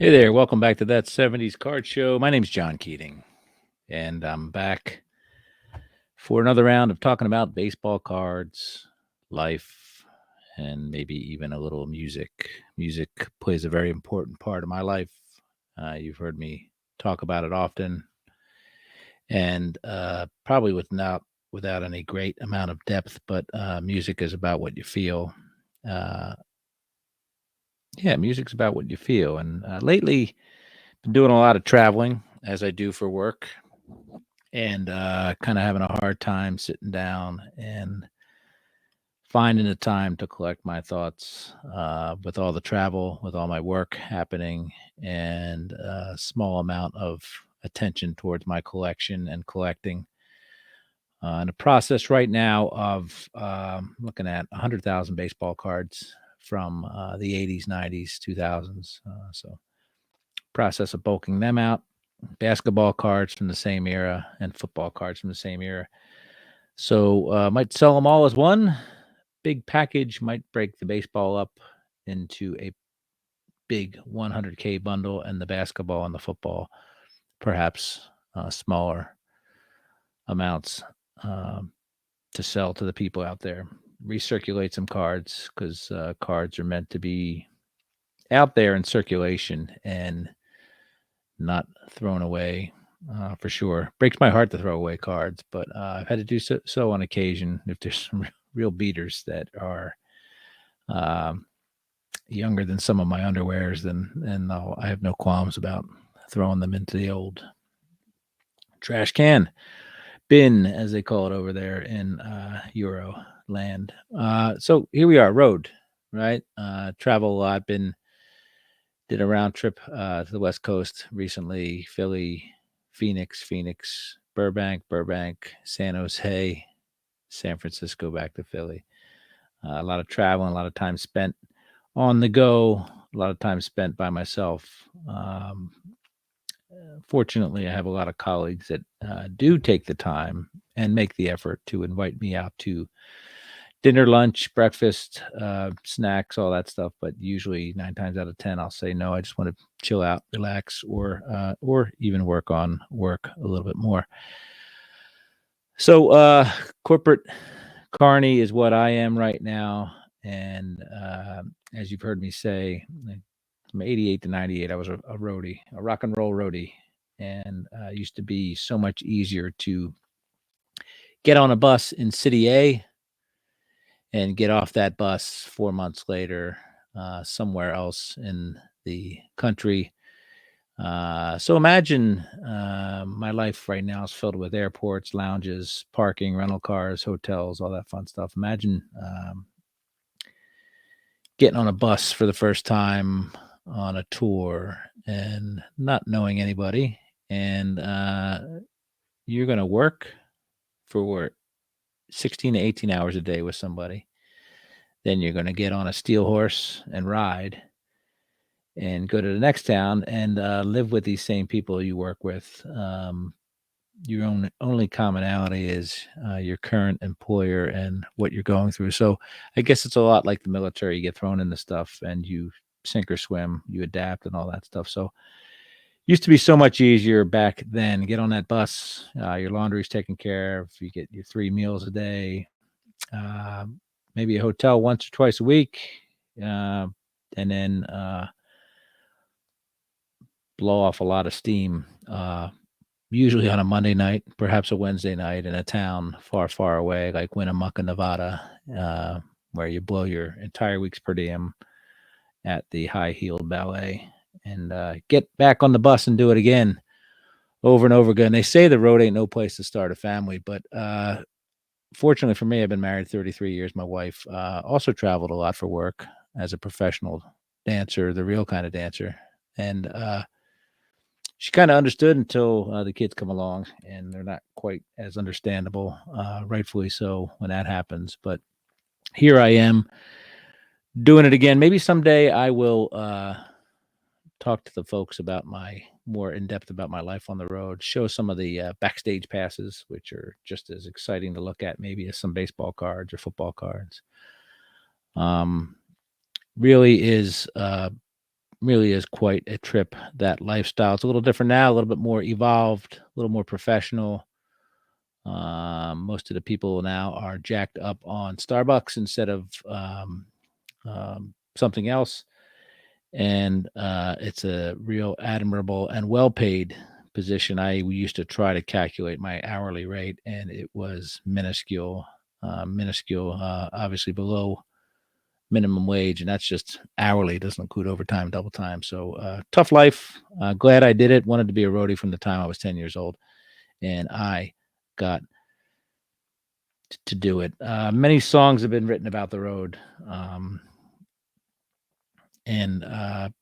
Hey there, welcome back to that 70s card show. My name's John Keating, and I'm back for another round of talking about baseball cards, life, and maybe even a little music. Music plays a very important part of my life. You've heard me talk about it often, and probably without any great amount of depth, but music is about what you feel. Uh, yeah, music's about what you feel. And lately, been doing a lot of traveling as I do for work and kind of having a hard time sitting down and finding the time to collect my thoughts with all the travel, with all my work happening, and a small amount of attention towards my collection and collecting. In the process right now of looking at 100,000 baseball cards from the 80s, 90s, 2000s. So, process of bulking them out, basketball cards from the same era, and football cards from the same era. So, might sell them all as one big package, might break the baseball up into a big 100K bundle and the basketball and the football, perhaps smaller amounts um, to sell to the people out there. Recirculate some cards because cards are meant to be out there in circulation and not thrown away for sure. Breaks my heart to throw away cards, but I've had to do so on occasion if there's some real beaters that are um, younger than some of my underwears, then I have no qualms about throwing them into the old trash can bin, as they call it over there in Euro land. So here we are, road, right? Travel a lot. Did a round trip to the West Coast recently: Philly, Phoenix, Burbank, San Jose, San Francisco, back to Philly. A lot of traveling, a lot of time spent on the go, a lot of time spent by myself. Fortunately, I have a lot of colleagues that do take the time and make the effort to invite me out to dinner, lunch, breakfast, snacks, all that stuff. But usually, 9 times out of 10, I'll say no. I just want to chill out, relax, or even work on work a little bit more. So, corporate carney is what I am right now, and as you've heard me say, like, from '88 to '98, I was a roadie, a rock and roll roadie, and used to be so much easier to get on a bus in City A and get off that bus 4 months later somewhere else in the country. So imagine my life right now is filled with airports, lounges, parking, rental cars, hotels, all that fun stuff. Imagine getting on a bus for the first time on a tour and not knowing anybody, and you're going to work for 16 to 18 hours a day with somebody. Then you're going to get on a steel horse and ride and go to the next town and live with these same people you work with. Your only commonality is your current employer and what you're going through. So I guess it's a lot like the military. You get thrown into stuff and you sink or swim, you adapt and all that stuff. So used to be so much easier back then. Get on that bus, your laundry's taken care of, you get your 3 meals a day, uh, maybe a hotel once or twice a week, uh, and then blow off a lot of steam. Usually on a Monday night, perhaps a Wednesday night in a town far, far away, like Winnemucca, Nevada, where you blow your entire week's per diem at the high heeled ballet and get back on the bus and do it again over and over again. They say the road ain't no place to start a family, but fortunately for me, I've been married 33 years. My wife also traveled a lot for work as a professional dancer, the real kind of dancer. And she kind of understood until the kids come along, and they're not quite as understandable, rightfully so, when that happens. But here I am doing it again. Maybe someday I will talk to the folks about my more in depth about my life on the road, show some of the backstage passes, which are just as exciting to look at, maybe as some baseball cards or football cards. Um, really is. really is quite a trip, that lifestyle. It's a little different now, a little bit more evolved, a little more professional. Most of the people now are jacked up on Starbucks instead of something else. And it's a real admirable and well-paid position. I used to try to calculate my hourly rate, and it was minuscule, obviously below minimum wage, and that's just hourly. It doesn't include overtime, double time. So tough life. Glad I did it. Wanted to be a roadie from the time I was 10 years old, and I got to do it. Many songs have been written about the road. And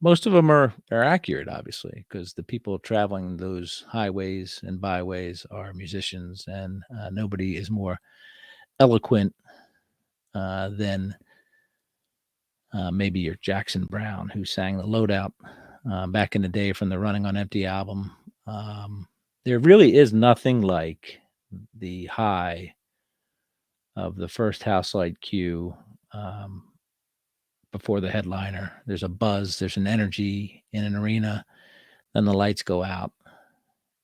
most of them are accurate, obviously, because the people traveling those highways and byways are musicians, and nobody is more eloquent than maybe your Jackson Brown, who sang the Loadout back in the day from the Running on Empty album. There really is nothing like the high of the first house light cue before the headliner. There's a buzz, there's an energy in an arena. Then the lights go out,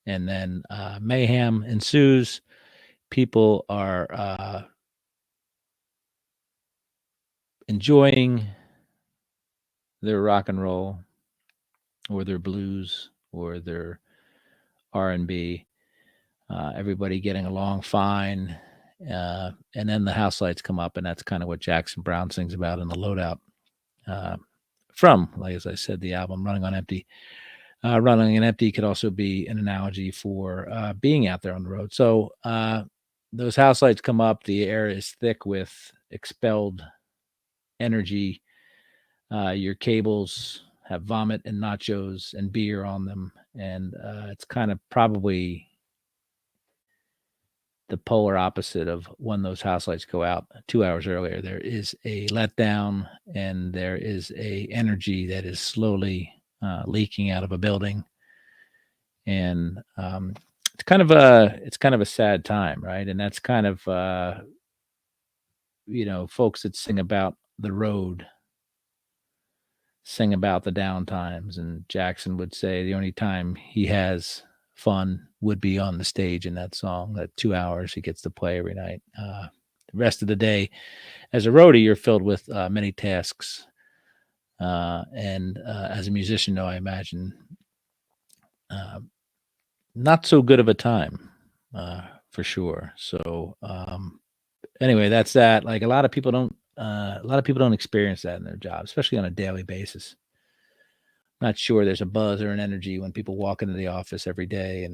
and then mayhem ensues. People are enjoying their rock and roll, or their blues, or their R&B. Everybody getting along fine, and then the house lights come up, and that's kind of what Jackson Brown sings about in the Loadout. From, like as I said, the album Running on Empty. Running on empty could also be an analogy for being out there on the road. So those house lights come up. The air is thick with expelled energy. Your cables have vomit and nachos and beer on them. And it's kind of probably the polar opposite of when those house lights go out 2 hours earlier. There is a letdown, and there is a energy that is slowly leaking out of a building. And it's kind of a sad time, right? And that's kind of folks that sing about the road sing about the down times. And Jackson would say the only time he has fun would be on the stage in that song. That 2 hours he gets to play every night. The rest of the day, as a roadie, you're filled with many tasks. And as a musician, though, I imagine not so good of a time, for sure. So anyway, that's that. Like a lot of people don't experience that in their job, especially on a daily basis. Not sure there's a buzz or an energy when people walk into the office every day,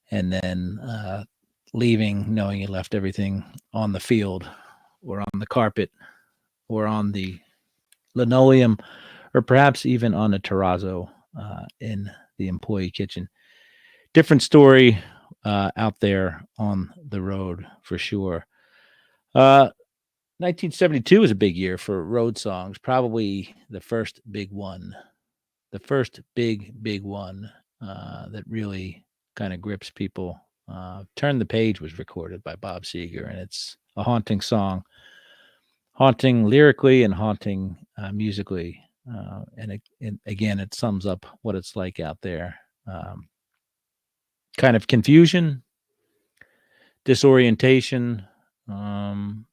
and then leaving knowing you left everything on the field, or on the carpet, or on the linoleum, or perhaps even on the terrazzo in the employee kitchen. Different story out there on the road, for sure. 1972 was a big year for road songs, probably the first big one. The first big one that really kind of grips people. Turn the Page was recorded by Bob Seger, and it's a haunting song, haunting lyrically and haunting musically. And again, it sums up what it's like out there. Kind of confusion, disorientation, and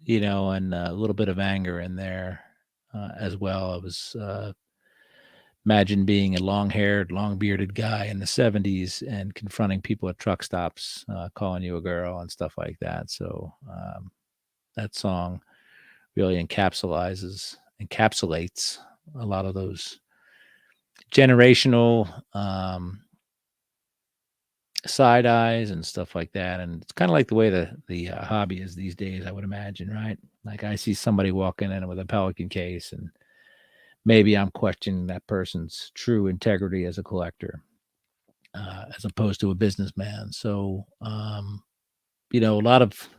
a little bit of anger in there as well. I was imagine being a long-haired, long-bearded guy in the 70s and confronting people at truck stops, calling you a girl and stuff like that. So that song really encapsulates a lot of those generational side eyes and stuff like that. And it's kind of like the way the hobby is these days, I would imagine, right? Like I see somebody walking in with a Pelican case, and maybe I'm questioning that person's true integrity as a collector, as opposed to a businessman. So, a lot of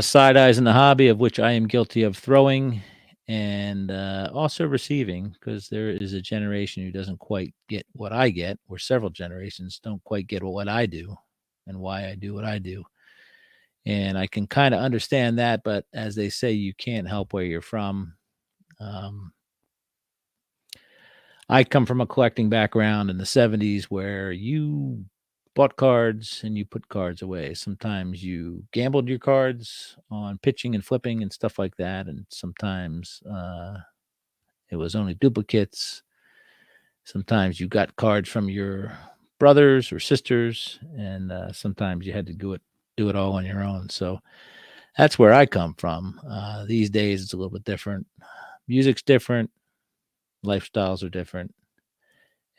side eyes in the hobby, of which I am guilty of throwing, and also receiving, because there is a generation who doesn't quite get what I get, or several generations don't quite get what I do and why I do what I do. And I can kind of understand that, but as they say, you can't help where you're from. I come from a collecting background in the 70s where you bought cards and you put cards away. Sometimes you gambled your cards on pitching and flipping and stuff like that, and sometimes it was only duplicates. Sometimes you got cards from your brothers or sisters, and sometimes you had to do it all on your own. So that's where I come from. These days, it's a little bit different. Music's different, lifestyles are different,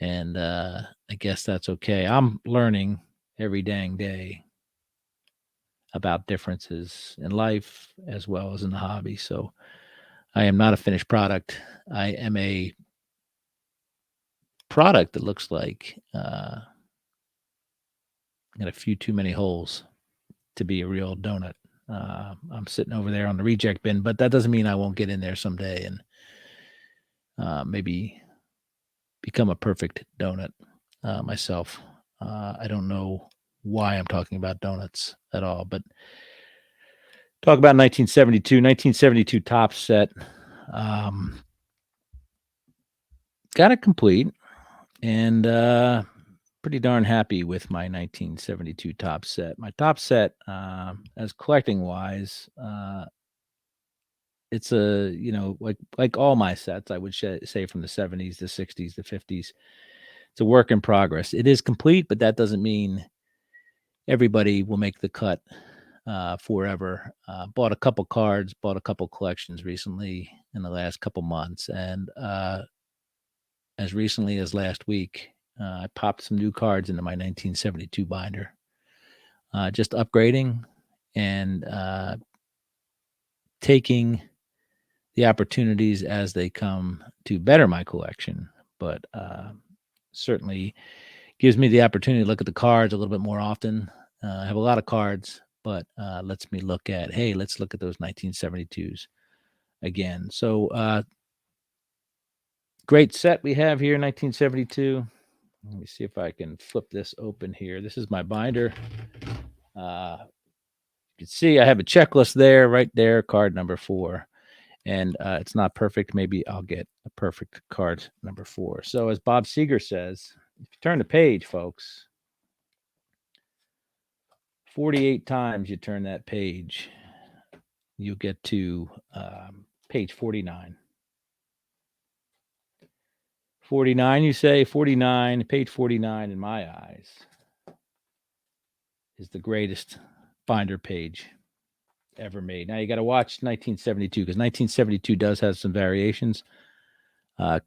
and I guess that's okay. I'm learning every dang day about differences in life as well as in the hobby. So I am not a finished product. I am a product that looks like got a few too many holes to be a real donut. I'm sitting over there on the reject bin, but that doesn't mean I won't get in there someday and maybe become a perfect donut myself. I don't know why I'm talking about donuts at all, but talk about 1972 top set. Got it complete and pretty darn happy with my 1972 top set. My top set, as collecting wise, it's a like all my sets. I would say from the 70s, the 60s, the 50s. It's a work in progress. It is complete, but that doesn't mean everybody will make the cut forever. Bought a couple cards, bought a couple collections recently in the last couple months, and as recently as last week, I popped some new cards into my 1972 binder. Just upgrading and taking the opportunities as they come to better my collection, but certainly gives me the opportunity to look at the cards a little bit more often. I have a lot of cards, but lets me look at, hey, let's look at those 1972s again. So great set we have here, 1972. Let me see if I can flip this open here. This is my binder. You can see I have a checklist there, right there, card number 4. And it's not perfect. Maybe I'll get a perfect card number 4. So as Bob Seger says, if you turn the page, folks, 48 times you turn that page, you'll get to page 49. 49, you say? 49, page 49 in my eyes is the greatest binder page ever made. Now you got to watch 1972 because 1972 does have some variations.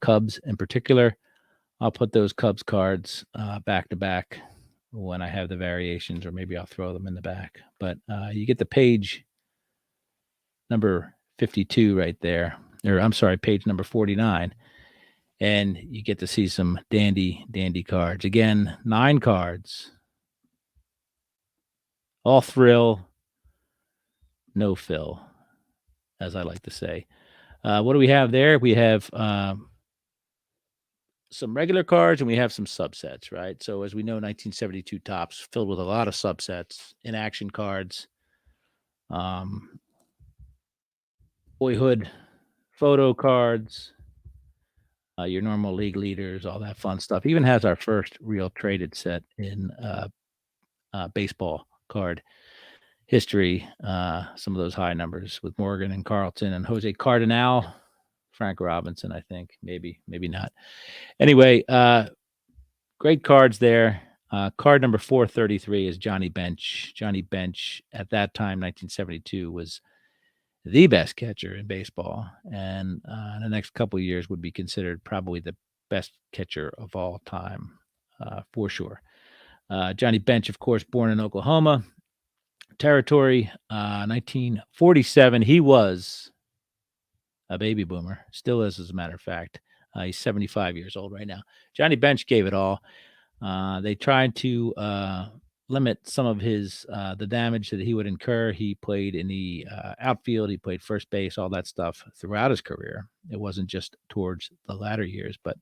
Cubs in particular. I'll put those Cubs cards back to back when I have the variations, or maybe I'll throw them in the back. But you get the page number 52 right there, or I'm sorry, page number 49, and you get to see some dandy cards. Again, 9 cards, all thrill, no fill, as I like to say. What do we have there? We have some regular cards and we have some subsets, right? So as we know, 1972 tops filled with a lot of subsets, in action cards, boyhood photo cards, your normal league leaders, all that fun stuff. Even has our first real traded set in baseball card history. Some of those high numbers with Morgan and Carlton and Jose Cardinal, Frank Robinson, I think, maybe not. Anyway, great cards there. Card number 433 is Johnny Bench. Johnny Bench at that time, 1972, was the best catcher in baseball, and in the next couple of years would be considered probably the best catcher of all time, for sure. Johnny Bench, of course, born in Oklahoma territory, 1947. He was a baby boomer, still is, as a matter of fact. He's 75 years old right now. Johnny Bench gave it all. They tried to limit some of his the damage that he would incur. He played in the outfield. He played first base, all that stuff throughout his career. It wasn't just towards the latter years, but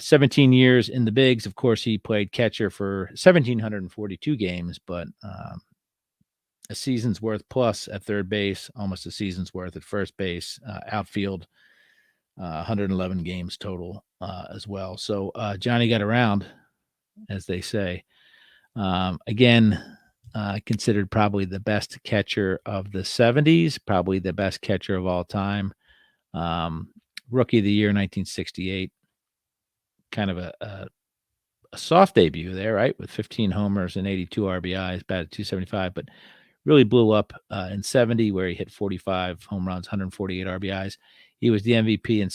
17 years in the bigs. Of course, he played catcher for 1,742 games, but a season's worth plus at third base, almost a season's worth at first base, outfield. 111 games total as well. So Johnny got around, as they say. Again, considered probably the best catcher of the 70s, probably the best catcher of all time. Rookie of the year, 1968. Kind of a soft debut there, right? With 15 homers and 82 RBIs, batted 275, but really blew up in 70, where he hit 45 home runs, 148 RBIs. He was the MVP in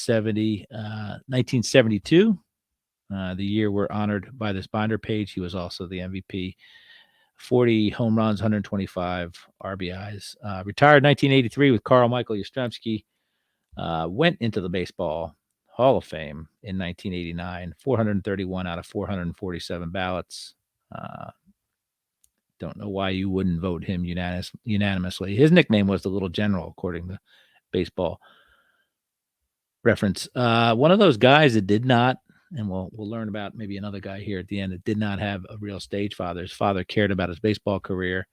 1972, the year we're honored by this binder page. He was also the MVP. 40 home runs, 125 RBIs. Retired 1983 with Carl Michael Yastrzemski. Went into the Baseball Hall of Fame in 1989, 431 out of 447 ballots. Don't know why you wouldn't vote him unanimously. His nickname was the Little General, according to Baseball Reference. One of those guys that did not, and we'll learn about maybe another guy here at the end, that did not have a real stage father. His father cared about his baseball career,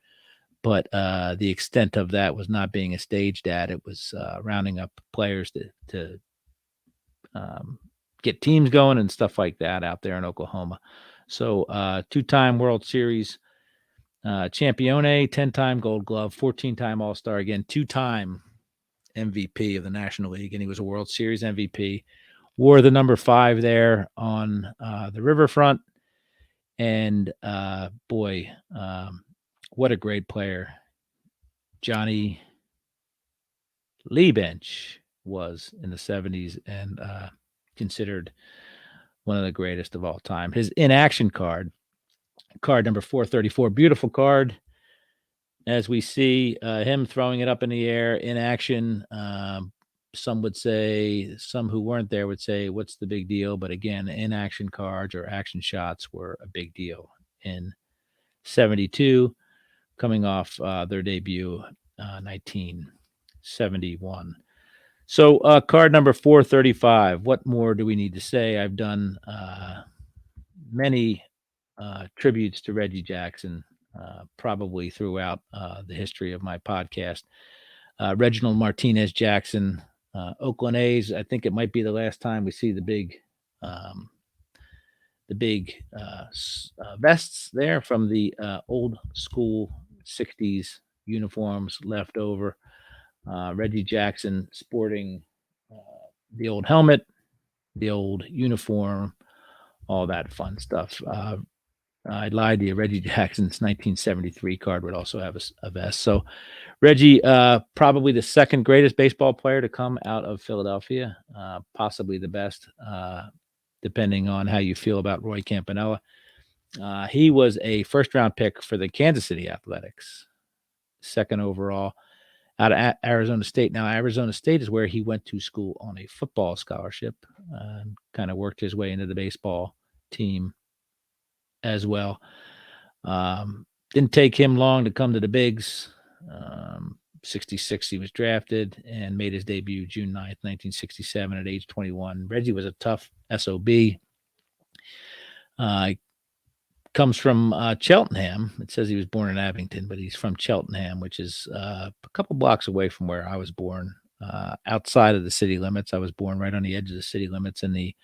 but the extent of that was not being a stage dad. It was rounding up players to get teams going and stuff like that out there in Oklahoma. So two-time World Series Champione, 10-time Gold Glove, 14-time All-Star, again, two-time MVP of the National League, and he was a World Series MVP. Wore the number 5 there on the riverfront, and boy, what a great player Johnny Liebench was in the 70s, and considered one of the greatest of all time. His in-action card number 434, beautiful card. As we see him throwing it up in the air in action, some would say, some who weren't there would say, what's the big deal? But again, in-action cards or action shots were a big deal in 72, coming off their debut 1971. So card number 435, what more do we need to say? I've done many tributes to Reggie Jackson, probably throughout the history of my podcast. Reginald Martinez Jackson, Oakland A's. I think it might be the last time we see the big vests there from the old school 60s uniforms left over. Reggie Jackson sporting the old helmet, the old uniform, all that fun stuff. I lied to you. Reggie Jackson's 1973 card would also have a vest. So Reggie, probably the second greatest baseball player to come out of Philadelphia, possibly the best, depending on how you feel about Roy Campanella. He was a first-round pick for the Kansas City Athletics, second overall, out of Arizona State. Now, Arizona State is where he went to school on a football scholarship, kind of worked his way into the baseball team as well. Didn't take him long to come to the bigs. 66 he was drafted and made his debut June 9th, 1967 at age 21. Reggie was a tough SOB. Comes from Cheltenham. It says he was born in Abington, but he's from Cheltenham, which is a couple blocks away from where I was born, outside of the city limits. I was born right on the edge of the city limits in the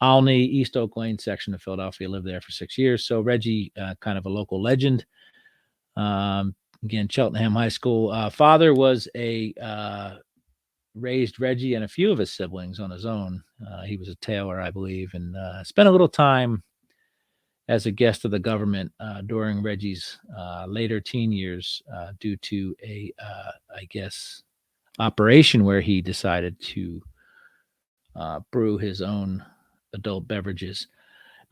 Olney, East Oak Lane section of Philadelphia. Lived there for 6 years. So Reggie, kind of a local legend. Again, Cheltenham High School. Father was raised Reggie and a few of his siblings on his own. He was a tailor, I believe, and spent a little time as a guest of the government during Reggie's later teen years due to a, I guess, operation where he decided to brew his own adult beverages.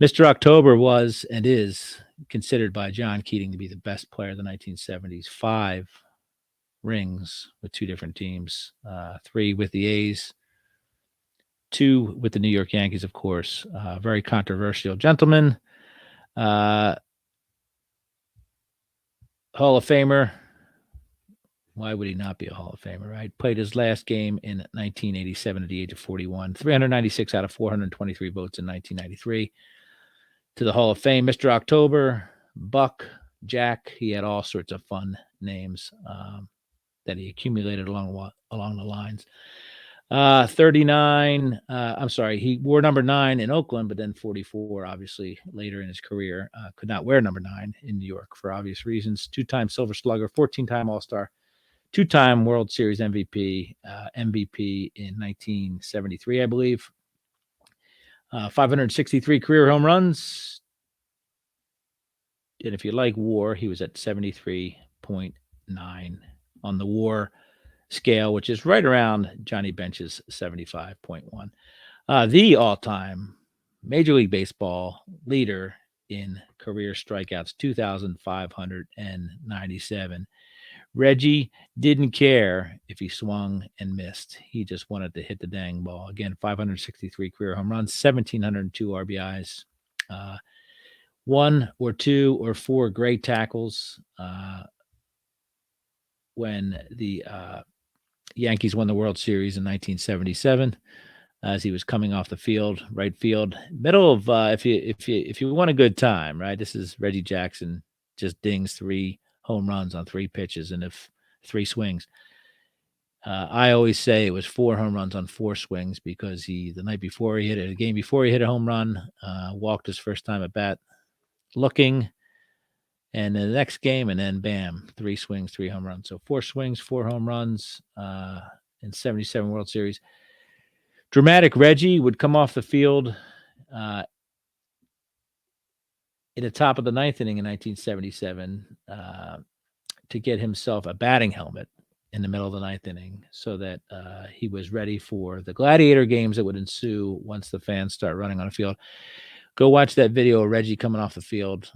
Mr. October was and is considered by John Keating to be the best player of the 1970s. 5 rings with 2 different teams, 3 with the A's, 2 with the New York Yankees, of course. Very controversial gentleman. Hall of Famer. Why would he not be a Hall of Famer, right? Played his last game in 1987 at the age of 41. 396 out of 423 votes in 1993. To the Hall of Fame, Mr. October, Buck, Jack. He had all sorts of fun names that he accumulated along the lines. 39. I'm sorry. He wore number 9 in Oakland, but then 44, obviously, later in his career. Could not wear number 9 in New York for obvious reasons. 2-time Silver Slugger, 14-time All-Star, 2-time World Series MVP, MVP in 1973, I believe. 563 career home runs. And if you like WAR, he was at 73.9 on the WAR scale, which is right around Johnny Bench's 75.1. The all-time Major League Baseball leader in career strikeouts, 2,597. Reggie didn't care if he swung and missed. He just wanted to hit the dang ball. Again, 563 career home runs, 1,702 RBIs, 1 or 2 or 4 great tackles. When the Yankees won the World Series in 1977, as he was coming off the field, right field, middle of if you want a good time, right? This is Reggie Jackson just dings 3 home runs on 3 pitches and if 3 swings. I always say it was 4 home runs on 4 swings because the night before he hit it, a game before he hit a home run, walked his first time at bat, looking, and the next game, and then bam, 3 swings, 3 home runs. So 4 swings, 4 home runs in 77 World Series. Dramatic Reggie would come off the field in the top of the 9th inning in 1977 to get himself a batting helmet in the middle of the 9th inning so that he was ready for the gladiator games that would ensue once the fans start running on the field. Go watch that video of Reggie coming off the field,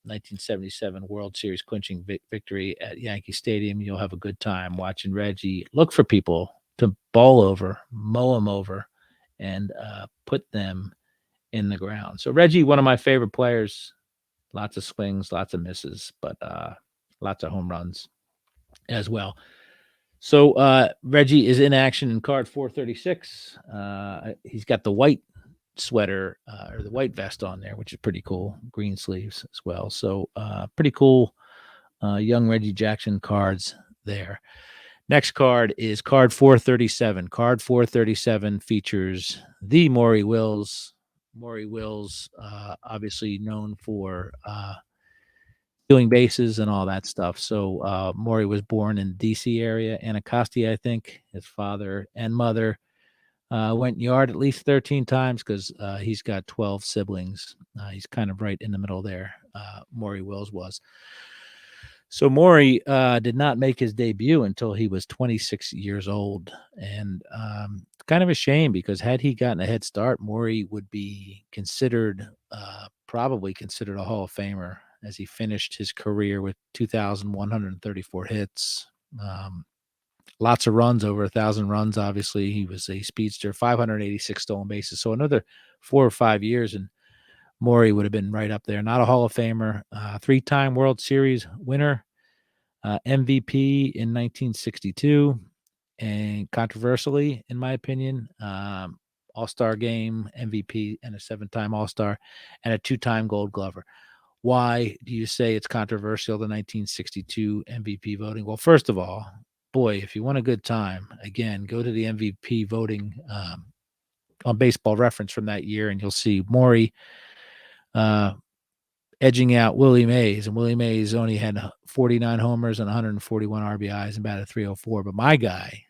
1977 World Series clinching victory at Yankee Stadium. You'll have a good time watching Reggie look for people to bowl over, mow them over, and put them in the ground. So Reggie, one of my favorite players, lots of swings, lots of misses, but lots of home runs as well. So Reggie is in action in card 436. He's got the white sweater or the white vest on there, which is pretty cool. Green sleeves as well. So pretty cool young Reggie Jackson cards there. Next card is card 437. Card 437 features the Maury Wills. Maury Wills, obviously known for stealing bases and all that stuff. So Maury was born in the D.C. area, Anacostia, I think. His father and mother went yard at least 13 times because he's got 12 siblings. He's kind of right in the middle there. Maury Wills was. So Maury did not make his debut until he was 26 years old. And it's kind of a shame because had he gotten a head start, Maury would be considered, probably considered a Hall of Famer as he finished his career with 2,134 hits. Lots of runs, over 1,000 runs. Obviously, he was a speedster, 586 stolen bases. So another 4 or 5 years, and Maury would have been right up there. Not a Hall of Famer, 3-time World Series winner, MVP in 1962, and controversially, in my opinion, All-Star Game MVP and a 7-time All-Star and a 2-time Gold Glover. Why do you say it's controversial, the 1962 MVP voting? Well, first of all, boy, if you want a good time, again, go to the MVP voting on Baseball Reference from that year, and you'll see Maury edging out Willie Mays. And Willie Mays only had 49 homers and 141 RBIs and batted .304. But my guy,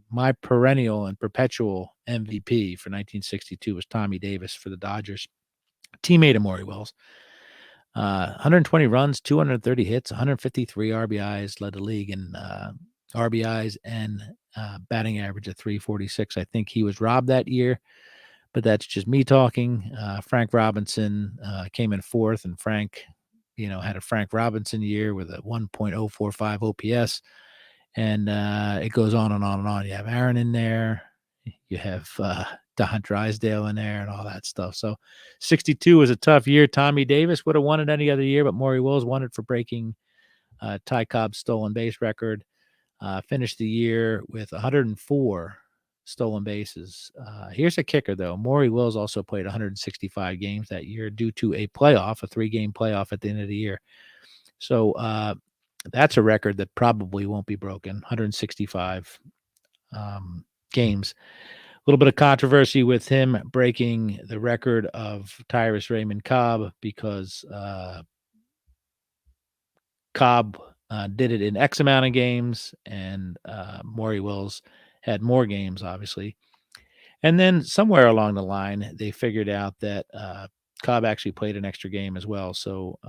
my perennial and perpetual MVP for 1962 was Tommy Davis for the Dodgers, teammate of Maury Wills. 120 runs, 230 hits, 153 RBIs, led the league in RBIs and batting average of .346. I think he was robbed that year, but that's just me talking. Frank Robinson came in 4th, and Frank, had a Frank Robinson year with a 1.045 OPS, and it goes on and on and on. You have Aaron in there, you have Don Drysdale in there and all that stuff. So 62 was a tough year. Tommy Davis would have won it any other year, but Maury Wills won it for breaking Ty Cobb's stolen base record. Finished the year with 104 stolen bases. Here's a kicker, though. Maury Wills also played 165 games that year due to a 3-game playoff at the end of the year. So that's a record that probably won't be broken, 165. games. A little bit of controversy with him breaking the record of Tyrus Raymond Cobb because Cobb did it in X amount of games, and Maury Wills had more games, obviously. And then somewhere along the line, they figured out that Cobb actually played an extra game as well. So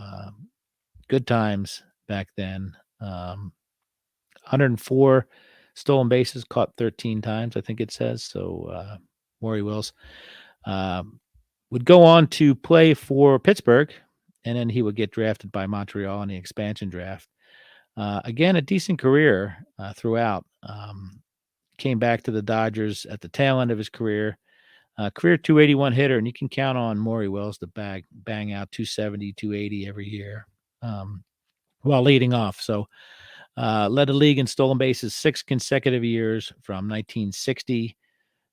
good times back then. 104 stolen bases, caught 13 times, I think it says. So Maury Wills would go on to play for Pittsburgh, and then he would get drafted by Montreal in the expansion draft. Again, a decent career throughout. Came back to the Dodgers at the tail end of his career. Career 281 hitter, and you can count on Maury Wills to bang out 270, 280 every year while leading off. So led the league in stolen bases 6 consecutive years from 1960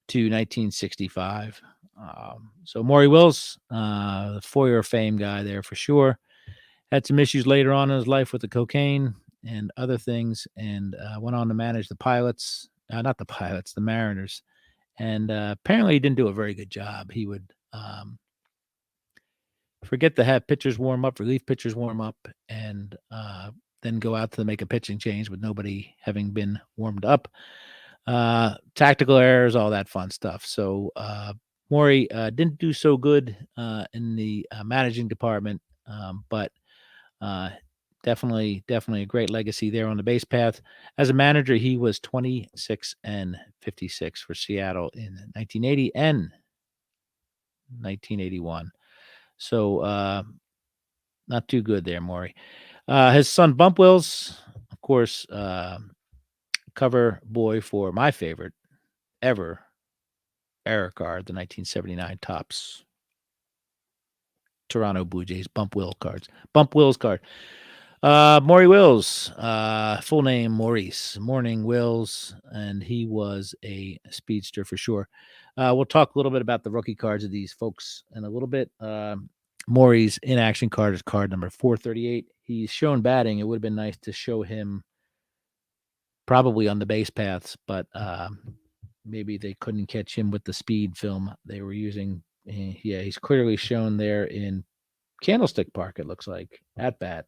to 1965. So Maury Wills, the Foyer of Fame guy there for sure. Had some issues later on in his life with the cocaine and other things, and went on to manage the Pilots, not the Pilots, the Mariners. And apparently he didn't do a very good job. He would forget to have pitchers warm up, relief pitchers warm up, and then go out to make a pitching change with nobody having been warmed up. Tactical errors, all that fun stuff. So Maury didn't do so good in the managing department, but definitely a great legacy there on the base path. As a manager, he was 26-56 for Seattle in 1980 and 1981. So not too good there, Maury. His son Bump Wills, of course, cover boy for my favorite ever error card, the 1979 Topps Toronto Blue Jays Bump Wills card. Maury Wills, full name Maurice Morning Wills, and he was a speedster for sure. We'll talk a little bit about the rookie cards of these folks in a little bit. Maury's in-action card is card number 438. He's shown batting. It would have been nice to show him probably on the base paths, but maybe they couldn't catch him with the speed film they were using. Yeah, he's clearly shown there in Candlestick Park, it looks like, at bat,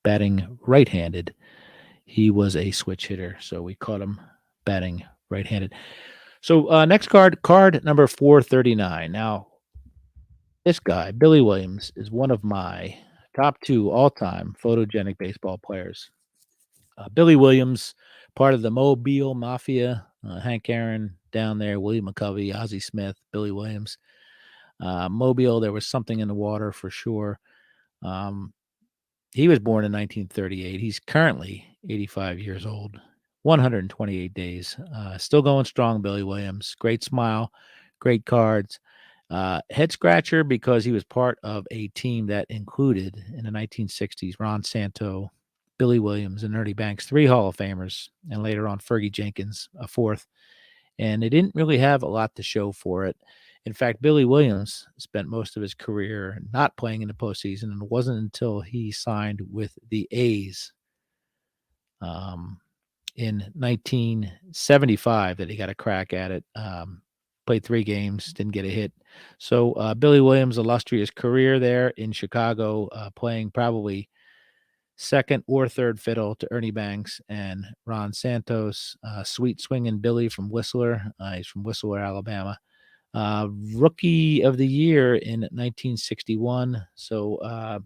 batting right-handed. He was a switch hitter, so we caught him batting right-handed. So next card number 439. Now, this guy, Billy Williams, is one of my top 2 all-time photogenic baseball players. Billy Williams, part of the Mobile Mafia, Hank Aaron down there, William McCovey, Ozzie Smith, Billy Williams. Mobile, there was something in the water for sure. He was born in 1938. He's currently 85 years old, 128 days. Still going strong, Billy Williams. Great smile, great cards. Head scratcher because he was part of a team that included, in the 1960s, Ron Santo, Billy Williams, and Ernie Banks, 3 Hall of Famers, and later on Fergie Jenkins, a 4th. And they didn't really have a lot to show for it. In fact, Billy Williams spent most of his career not playing in the postseason, and it wasn't until he signed with the A's in 1975 that he got a crack at it. Played 3 games, didn't get a hit. So Billy Williams' illustrious career there in Chicago, playing probably second or third fiddle to Ernie Banks and Ron Santos. Sweet swinging Billy from Whistler. He's from Whistler, Alabama. Rookie of the year in 1961. So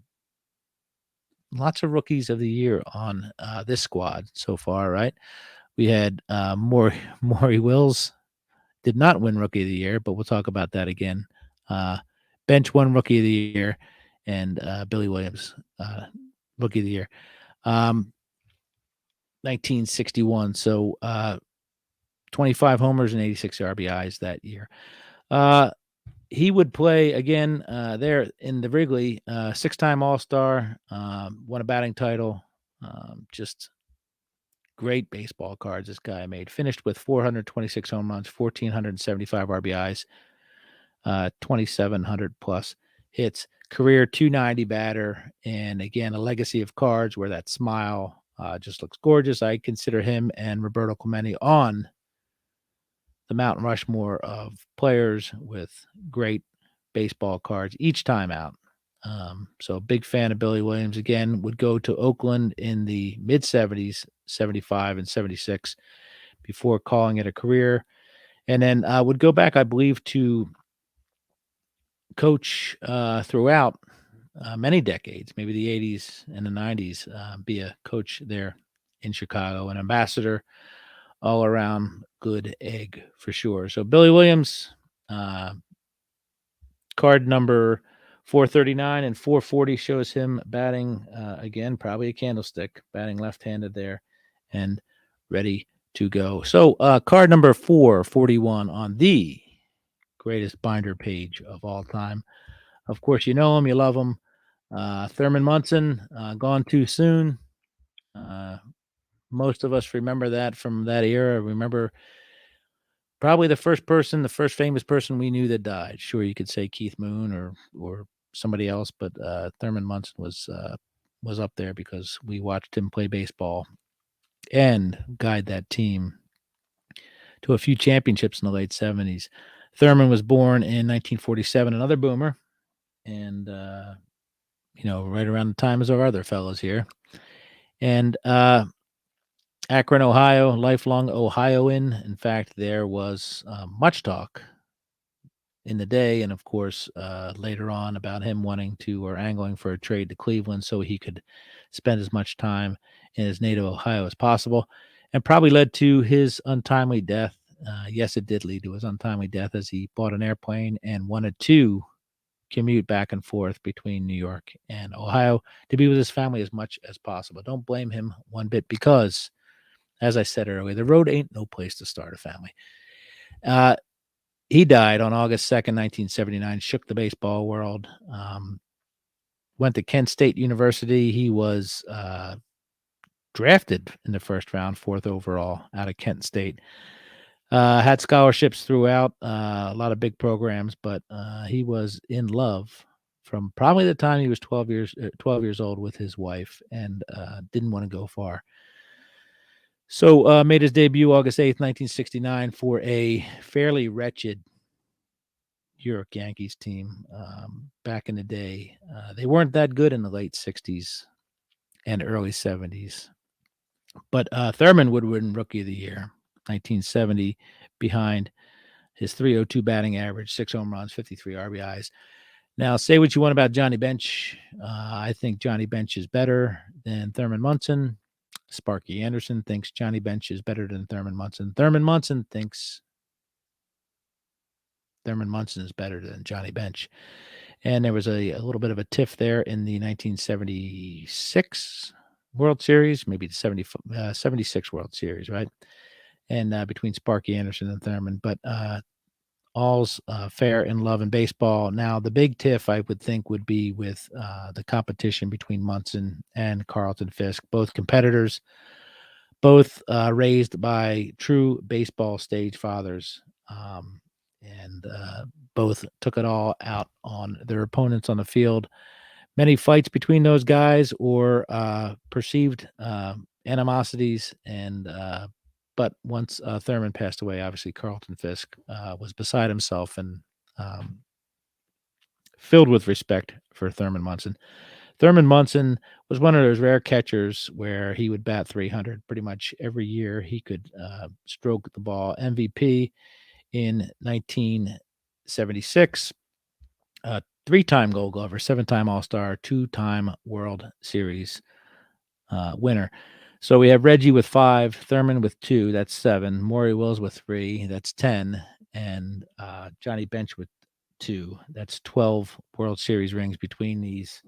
lots of rookies of the year on this squad so far, right? We had Maury Wills did not win Rookie of the Year, but we'll talk about that again. Bench won Rookie of the Year, and Billy Williams, Rookie of the Year. 1961. So 25 homers and 86 RBIs that year. He would play again there in the Wrigley, 6-time All-Star, won a batting title. Just great baseball cards this guy made. Finished with 426 home runs, 1,475 RBIs, 2,700 plus hits. Career 290 batter, and again, a legacy of cards where that smile just looks gorgeous. I consider him and Roberto Clemente on the Mount Rushmore of players with great baseball cards each time out. So, big fan of Billy Williams. Again, would go to Oakland in the mid 70s, 75 and 76, before calling it a career. And then would go back, I believe, to coach throughout many decades, maybe the 80s and the 90s, be a coach there in Chicago, an ambassador, all around good egg for sure. So Billy Williams, uh, card number 439 and 440 shows him batting again, probably a candlestick, batting left-handed there and ready to go. So card number 441 on the greatest binder page of all time. Of course, you know him, you love him. Thurman Munson, gone too soon. Uh, most of us remember that from that era. Remember probably the first famous person we knew that died. Sure, you could say Keith Moon or somebody else, but Thurman Munson was up there because we watched him play baseball and guide that team to a few championships in the late 70s. Thurman was born in 1947, another boomer, and right around the time as our other fellows here. And Akron, Ohio, lifelong Ohioan. In fact, there was much talk in the day, and of course, later on, about him wanting to or angling for a trade to Cleveland so he could spend as much time in his native Ohio as possible, and probably led to his untimely death. Yes, it did lead to his untimely death as he bought an airplane and wanted to commute back and forth between New York and Ohio to be with his family as much as possible. Don't blame him one bit because, as I said earlier, the road ain't no place to start a family. He died on August 2nd, 1979, shook the baseball world. Went to Kent State University. He was drafted in the first round, 4th overall out of Kent State. Had scholarships throughout, a lot of big programs, but he was in love from probably the time he was 12 years old with his wife, and didn't want to go far. So made his debut August 8th, 1969 for a fairly wretched New York Yankees team back in the day. They weren't that good in the late 60s and early 70s. But Thurman would win Rookie of the Year, 1970, behind his .302 batting average, 6 home runs, 53 RBIs. Now, say what you want about Johnny Bench. I think Johnny Bench is better than Thurman Munson. Sparky Anderson thinks Johnny Bench is better than Thurman Munson. Thurman Munson thinks Thurman Munson is better than Johnny Bench. And there was a little bit of a tiff there in the 1976 World Series, maybe the 76 World Series, right? And between Sparky Anderson and Thurman. But all's fair in love and baseball. Now, the big tiff, I would think, would be with the competition between Munson and Carlton Fisk, both competitors, both raised by true baseball stage fathers, and both took it all out on their opponents on the field. Many fights between those guys or perceived animosities, and but once Thurman passed away, obviously Carlton Fisk was beside himself and filled with respect for Thurman Munson. Thurman Munson was one of those rare catchers where he would bat 300 pretty much every year. He could stroke the ball. MVP in 1976, 3-time Gold Glover, 7-time All-Star, 2-time World Series winner. So we have Reggie with 5, Thurman with 2, that's 7, Maury Wills with 3, that's 10, and Johnny Bench with 2, that's 12 World Series rings between these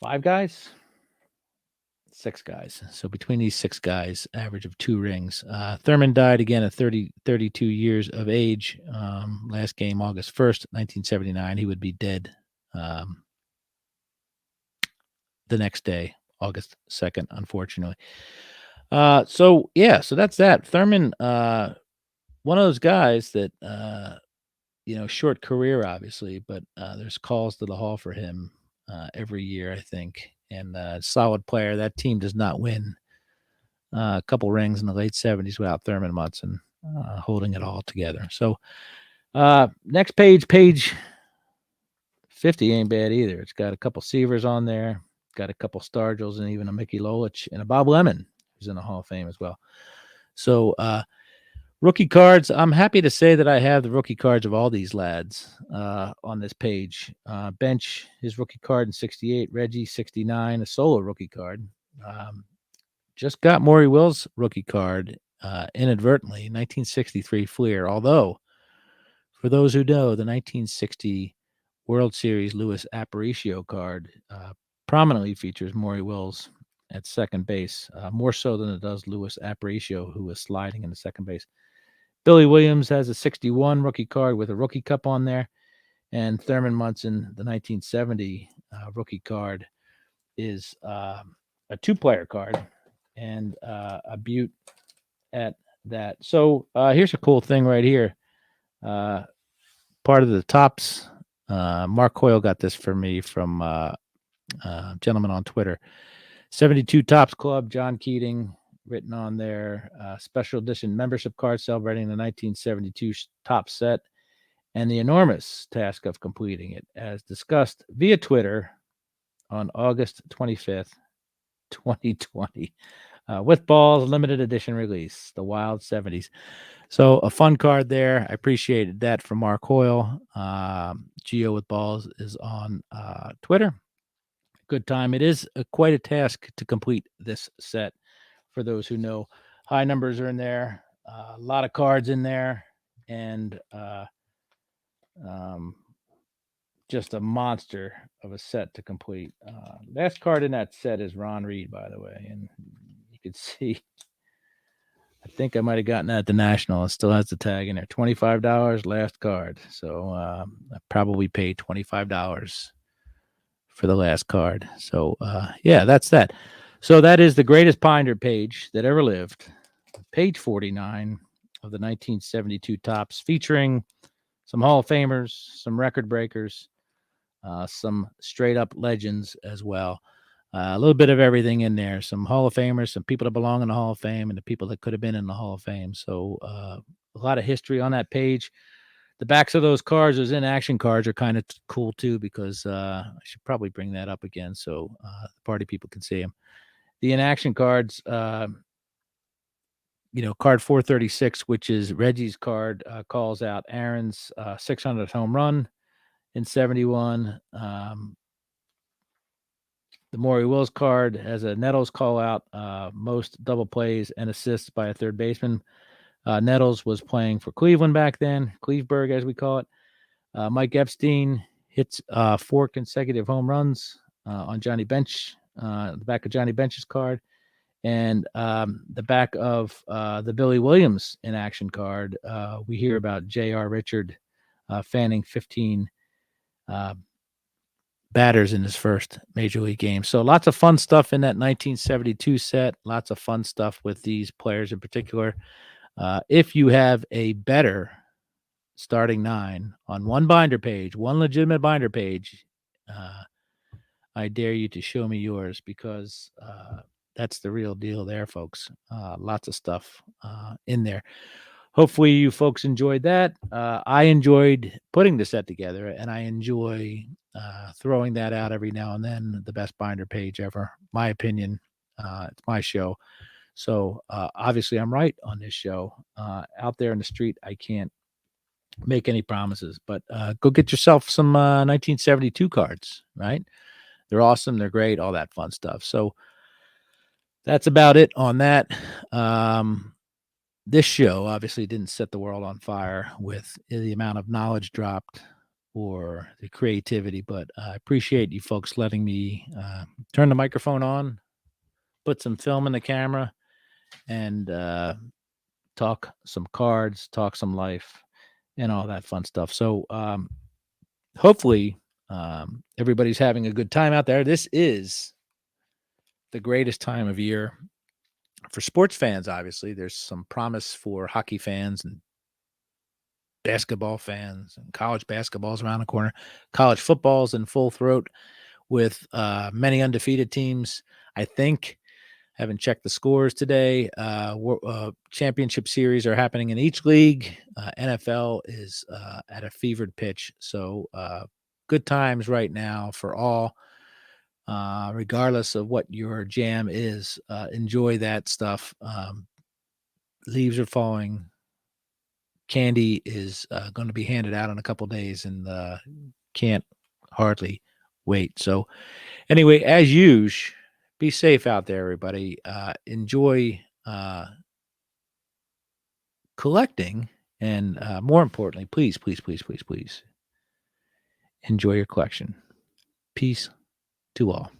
5 guys? 6 guys. So between these 6 guys, average of 2 rings. Thurman died again at 32 years of age. Last game, August 1st, 1979. He would be dead the next day, August 2nd, unfortunately. So that's that. Thurman, one of those guys that, short career, obviously, but there's calls to the hall for him every year, I think. And solid player. That team does not win a couple rings in the late 70s without Thurman Munson. holding it all together. So next page, page 50 ain't bad either. It's got a couple Seavers on there, got a couple Stargels, and even a Mickey Lolich and a Bob Lemon, who's in the Hall of Fame as well. So rookie cards, I'm happy to say that I have the rookie cards of all these lads on this page. Bench, his rookie card in 68, Reggie, 69, a solo rookie card. Just got Maury Wills' rookie card inadvertently, 1963 Fleer. Although, for those who know, the 1960 World Series Louis Aparicio card prominently features Maury Wills at second base, more so than it does Louis Aparicio, who was sliding into second base. Billy Williams has a 61 rookie card with a rookie cup on there, and Thurman Munson, the 1970 rookie card, is a two-player card and a Butte at that. So here's a cool thing right here. Part of the tops. Mark Coyle got this for me from a gentleman on Twitter. 72 Tops Club, John Keating, written on there. Special edition membership card celebrating the 1972 top set and the enormous task of completing it, as discussed via Twitter on August 25th, 2020. With balls, limited edition release, the Wild 70s. So a fun card there. I appreciated that from Mark Hoyle. Geo with balls is on Twitter. Good time. It is quite a task to complete this set. For those who know, high numbers are in there, a lot of cards in there, and just a monster of a set to complete. Last card in that set is Ron Reed, by the way, and you can see. I think I might have gotten that at the National. It still has the tag in there. $25 last card. So I probably paid $25 for the last card. So yeah, that's that. So that is the greatest binder page that ever lived. Page 49 of the 1972 tops, featuring some Hall of Famers, some record breakers, some straight up legends as well. A little bit of everything in there. Some Hall of Famers, some people that belong in the Hall of Fame, and the people that could have been in the Hall of Fame. So a lot of history on that page. The backs of those cards, those in-action cards, are kind of cool too, because I should probably bring that up again so the party people can see them. The in-action cards, card 436, which is Reggie's card, calls out Aaron's 600th home run in 71. The Maury Wills card has a Nettles call out, most double plays and assists by a third baseman. Nettles was playing for Cleveland back then, Cleveburg as we call it. Mike Epstein hits 4 consecutive home runs on Johnny Bench, the back of Johnny Bench's card. And the back of the Billy Williams in action card, we hear about J.R. Richard fanning 15 batters in his first major league game. So lots of fun stuff in that 1972 set. Lots of fun stuff with these players in particular. If you have a better starting 9 on one binder page, one legitimate binder page, I dare you to show me yours, because that's the real deal there, folks. Lots of stuff in there. Hopefully you folks enjoyed that. I enjoyed putting the set together, and I enjoy throwing that out every now and then. The best binder page ever, my opinion. It's my show. So obviously I'm right on this show. Out there in the street, I can't make any promises, but go get yourself some 1972 cards, right? They're awesome. They're great. All that fun stuff. So that's about it on that. This show obviously didn't set the world on fire with the amount of knowledge dropped or the creativity, but I appreciate you folks letting me turn the microphone on, put some film in the camera, and talk some cards, talk some life, and all that fun stuff. So hopefully everybody's having a good time out there. This is the greatest time of year for sports fans. Obviously, there's some promise for hockey fans and basketball fans, and college basketball's around the corner. College football's in full throat with many undefeated teams. I think Haven't checked the scores today. Championship series are happening in each league. NFL is at a fevered pitch. So good times right now for all, regardless of what your jam is. Enjoy that stuff. Leaves are falling. Candy is going to be handed out in a couple days, and can't hardly wait. So anyway, as usual, be safe out there, everybody. Enjoy collecting, and more importantly, please, please, please, please, please enjoy your collection. Peace to all.